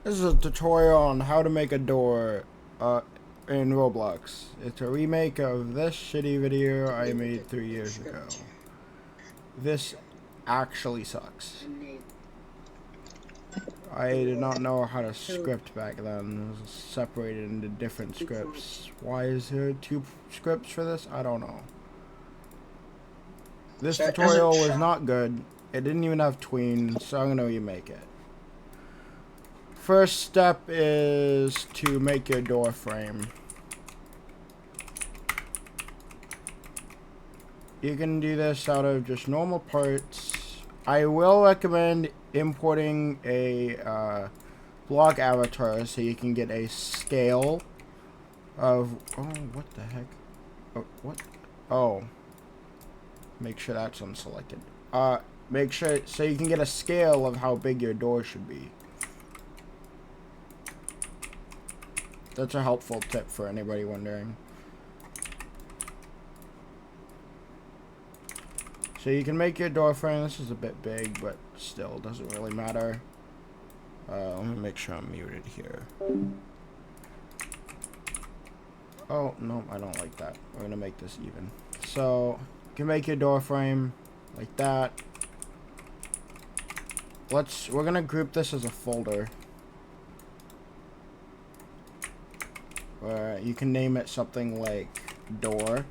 This is a tutorial on how to make a door in Roblox. It's a remake of this shitty video I made 3 years ago. This actually sucks. I did not know how to script back then. It was separated into different scripts. Why is there 2 scripts for this? I don't know. This tutorial was not good. It didn't even have tween, so I'm gonna remake it. First step is to make your door frame. You can do this out of just normal parts. I will recommend importing a block avatar so you can get a scale of... Oh, what the heck? Oh, what? Oh. Make sure that's unselected. Make sure so you can get a scale of how big your door should be. That's a helpful tip for anybody wondering. So you can make your door frame. This is a bit big, but still doesn't really matter. Let me make sure I'm muted here. Oh, no, I don't like that. We're gonna make this even. So you can make your door frame like that. We're gonna group this as a folder. You can name it something like door.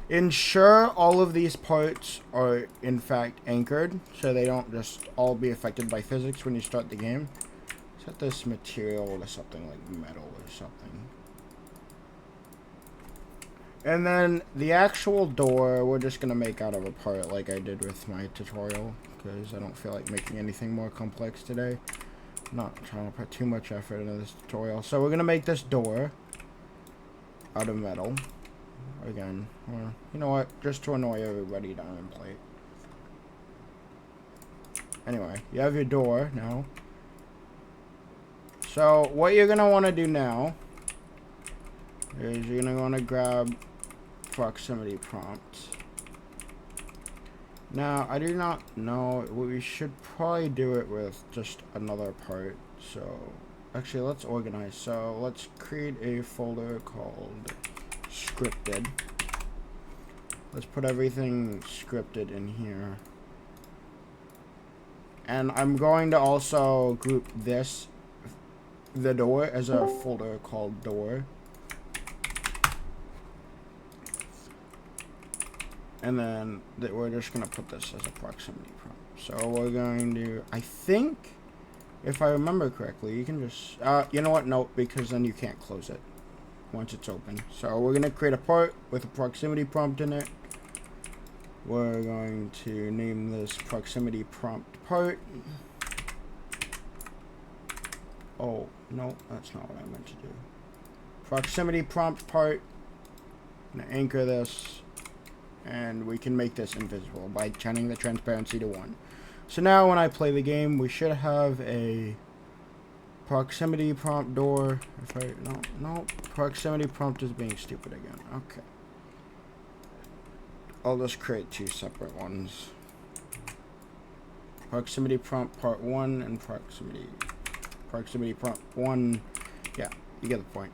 Ensure all of these parts are in fact anchored so they don't just all be affected by physics when you start the game. Set this material to something like metal or something. And then the actual door we're just gonna make out of a part like I did with my tutorial, because I don't feel like making anything more complex today. I'm not trying to put too much effort into this tutorial. So we're gonna make this door out of metal. Again, you know what? Just to annoy everybody down in plate. Anyway, you have your door now. So what you're gonna want to do now is you're gonna want to grab proximity prompt. Now I do not know. We should probably do it with just another part. So actually, let's organize. So let's create a folder called scripted. Let's put everything scripted in here. And I'm going to also group the door, as a folder called door. And then we're just going to put this as a proximity prompt. So we're going to, I think, if I remember correctly, you can just, you know what? No, because then you can't close it once it's open. So we're going to create a part with a proximity prompt in it. We're going to name this proximity prompt part. Oh, no, that's not what I meant to do. Proximity prompt part. I'm going to anchor this. And we can make this invisible by turning the transparency to 1. So now when I play the game, we should have a proximity prompt door. If I, no, proximity prompt is being stupid again. Okay. I'll just create 2 separate ones. Proximity prompt part 1 and proximity prompt 1. Yeah, you get the point.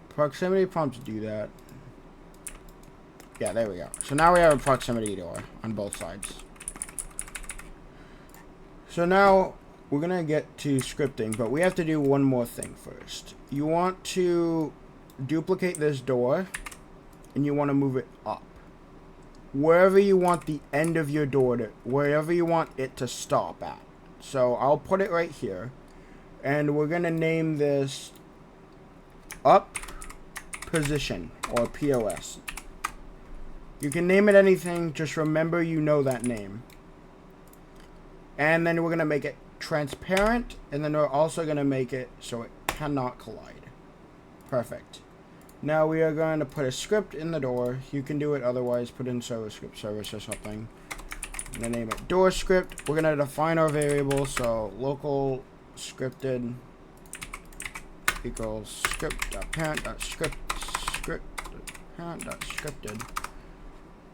Proximity prompts do that. Yeah, there we go. So now we have a proximity door on both sides. So now we're gonna get to scripting, but we have to do one more thing first. You want to duplicate this door and you want to move it up. Wherever you want the end of your door to, wherever you want it to stop at. So I'll put it right here. And we're gonna name this up position, or POS. You can name it anything, just remember you know that name. And then we're gonna make it transparent, and then we're also gonna make it so it cannot collide. Perfect. Now we are going to put a script in the door. You can do it otherwise, put in service script service or something. I'm gonna name it door script. We're gonna define our variable, so local scripted equals script.parent.script.parent.scripted.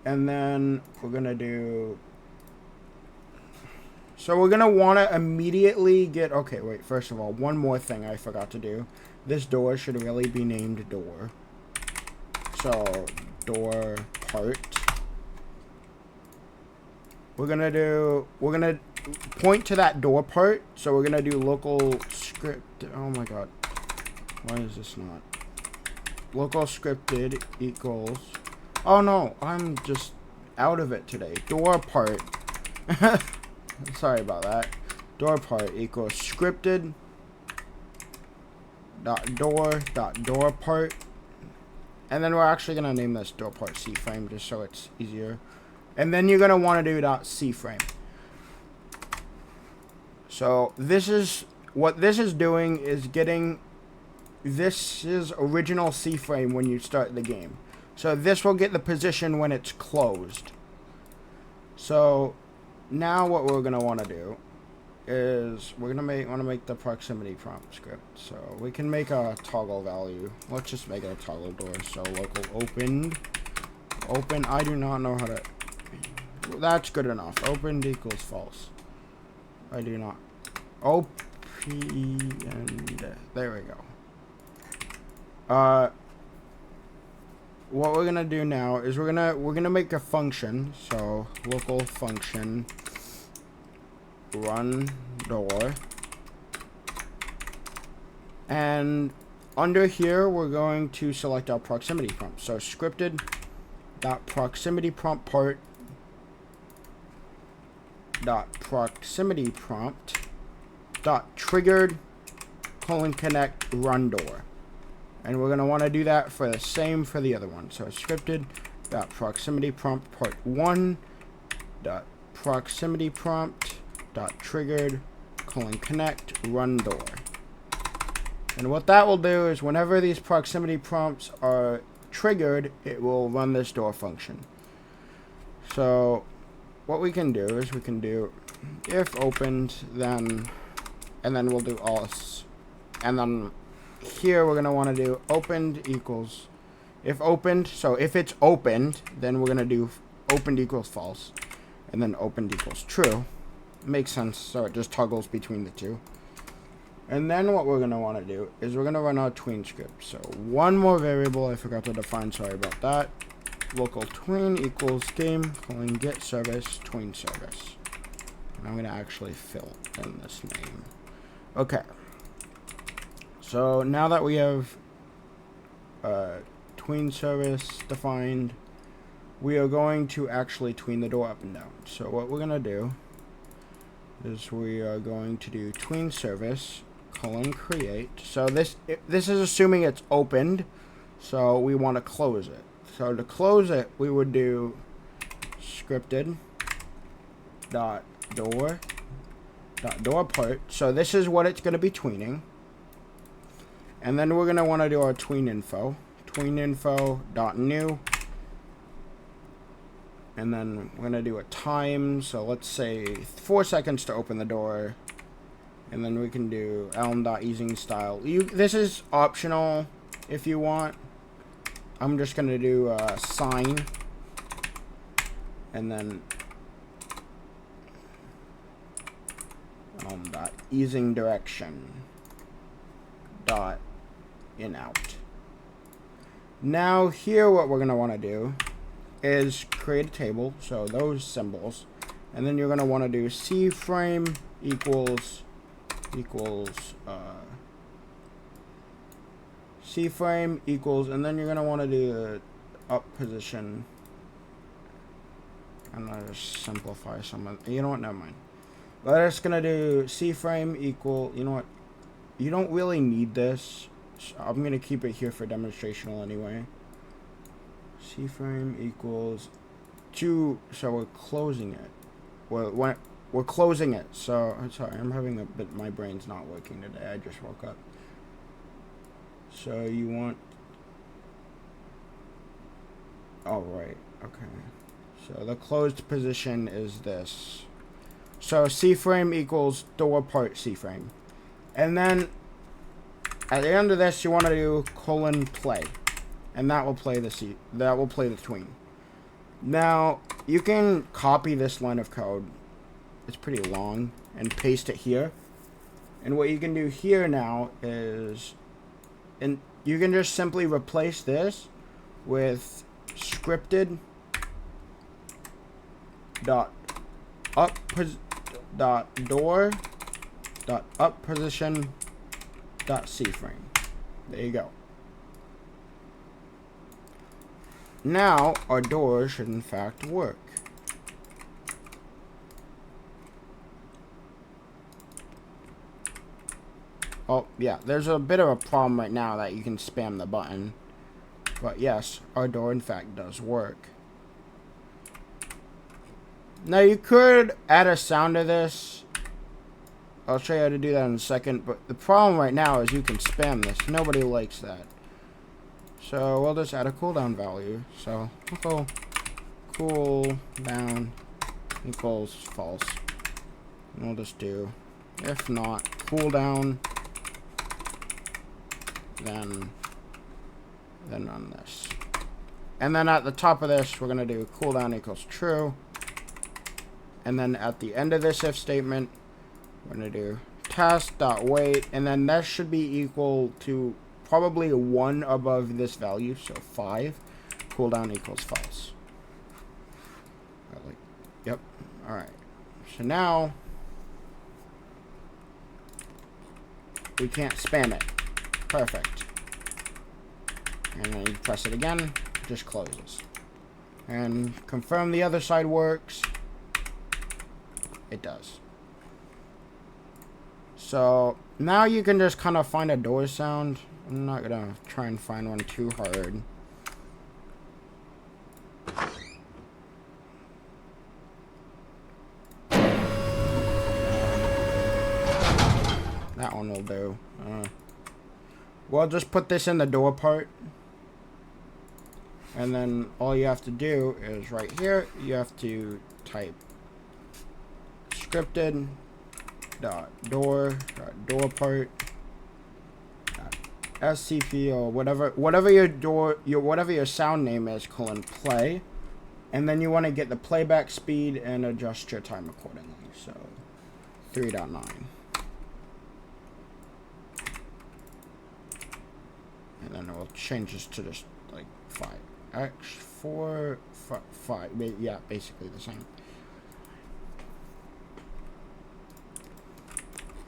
And then we're gonna do So we're going to want to immediately get... Okay, wait. First of all, one more thing I forgot to do. This door should really be named door. So, door part. We're going to point to that door part. So we're going to do local script. Oh my god. Why is this not? Local scripted equals... Oh no, I'm just out of it today. Door part. Sorry about that. Door part equals scripted door part. And then we're actually going to name this door part C frame just so it's easier. And then you're going to want to do .C frame. So this is what this is doing is getting this is original C frame when you start the game. So this will get the position when it's closed. So now what we're going to want to do is we're going to want to make the proximity prompt script. So we can make a toggle value. Let's just make it a toggle door. So local open. I do not know how to... That's good enough. Opened equals false. I do not. OP and there we go. What we're gonna do now is we're gonna make a function. So local function run door, and under here we're going to select our proximity prompt. So scripted dot proximity prompt part dot proximity prompt dot triggered :connect run door. And we're going to want to do that for the same for the other one. So scripted dot proximity prompt part 1 dot proximity prompt dot triggered :connect run door. And what that will do is whenever these proximity prompts are triggered, it will run this door function. So what we can do is we can do if opened then, and then we'll do else, and then here we're going to want to do opened equals if opened. So if it's opened, then we're going to do opened equals false, and then opened equals true. Makes sense. So it just toggles between the two. And then what we're going to want to do is we're going to run our tween script. So one more variable I forgot to define. Sorry about that. Local tween equals game get service tween service. And I'm going to actually fill in this name. Okay. So now that we have tween service defined, we are going to actually tween the door up and down. So what we're going to do is we are going to do tween service :create. So this is assuming it's opened, so we want to close it. So to close it, we would do scripted dot door part. So this is what it's going to be tweening. And then we're going to want to do our tween info dot new. And then we're going to do a time. So let's say 4 seconds to open the door. And then we can do elm.easing style. This is optional if you want. I'm just going to do a sign. And then elm.easing direction dot in out. Now here what we're going to want to do is create a table, so those symbols, and then you're going to want to do C frame equals C frame equals, and then you're going to want to do the up position. I'm going to just simplify some of, you know what, never mind. We're just going to do C frame equal, you know what, you don't really need this. So I'm going to keep it here for demonstrational anyway. C frame equals 2, so we're closing it. We're closing it. So, I'm sorry, I'm having a bit, my brain's not working today. I just woke up. So you want, all right, okay. So the closed position is this. So C frame equals door part C frame. And then at the end of this, you want to do :play, and that will play the tween. Now you can copy this line of code. It's pretty long. And paste it here. And what you can do here now is, and you can just simply replace this with scripted dot up dot door dot up position dot C-frame. There you go. Now our door should in fact work. Oh yeah, there's a bit of a problem right now that you can spam the button. But yes, our door in fact does work. Now you could add a sound to this. I'll show you how to do that in a second. But the problem right now is you can spam this. Nobody likes that. So we'll just add a cooldown value. So we'll go cooldown equals false. And we'll just do, if not cooldown, then run this. And then at the top of this, we're going to do cooldown equals true. And then at the end of this if statement, we're going to do task.wait. And then that should be equal to probably 1 above this value. So 5. Cooldown equals false. Yep. Alright. So now we can't spam it. Perfect. And then you press it again, it just closes. And confirm the other side works. It does. So now you can just kind of find a door sound. I'm not gonna try and find one too hard. That one will do. We'll just put this in the door part. And then all you have to do is right here, you have to type scripted dot door part scp or whatever your sound name is, play. And then you want to get the playback speed and adjust your time accordingly. So 3.9. And then we'll change this to just like 5. Actually, 4, 5. Yeah, basically the same.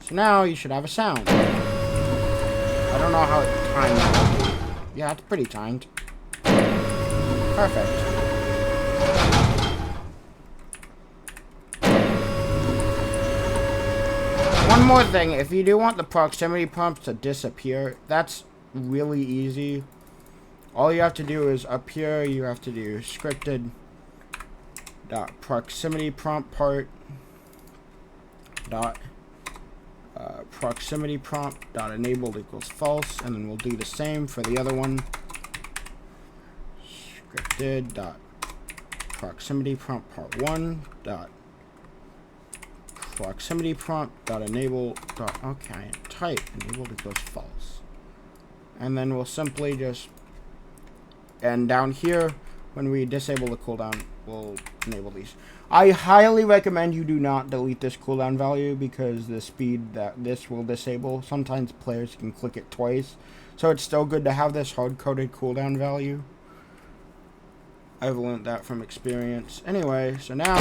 So now you should have a sound. I don't know how it's timed. Yeah, it's pretty timed. Perfect. One more thing, if you do want the proximity prompt to disappear, that's really easy. All you have to do is up here you have to do scripted dot proximity prompt part dot proximity prompt dot enabled equals false, and then we'll do the same for the other one. Scripted dot proximity prompt part 1 dot proximity prompt dot enable dot type enabled equals false. And then we'll simply just, and down here, when we disable the cooldown, we'll enable these. I highly recommend you do not delete this cooldown value because the speed that this will disable, sometimes players can click it twice. So it's still good to have this hard-coded cooldown value. I've learned that from experience. Anyway, so now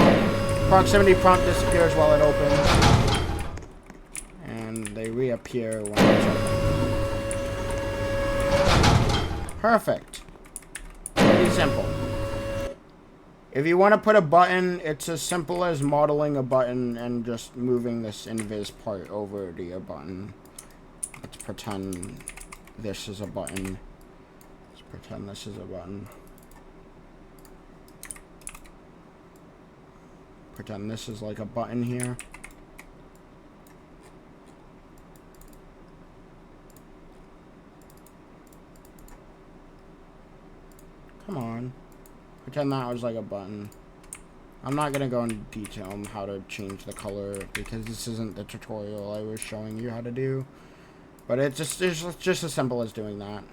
proximity prompt disappears while it opens. And they reappear when it's open. Perfect. Pretty simple. If you want to put a button, it's as simple as modeling a button and just moving this invis part over to your button. Let's pretend this is a button. Let's pretend this is a button. Pretend this is like a button here. Come on. Pretend that was like a button. I'm not going to go into detail on how to change the color because this isn't the tutorial I was showing you how to do. But it's just as simple as doing that.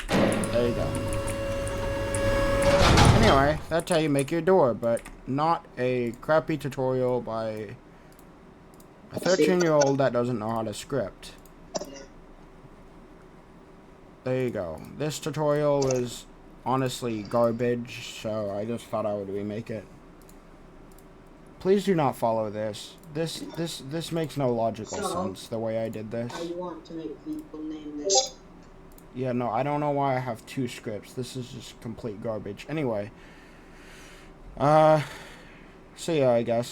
There you go. And Anyway, that's how you make your door, but not a crappy tutorial by a 13-year-old that doesn't know how to script. There you go. This tutorial was honestly garbage, so I just thought I would remake it. Please do not follow this. This makes no logical sense, the way I did this. I want to make people name this. Yeah, no, I don't know why I have 2 scripts. This is just complete garbage. Anyway. See ya, I guess.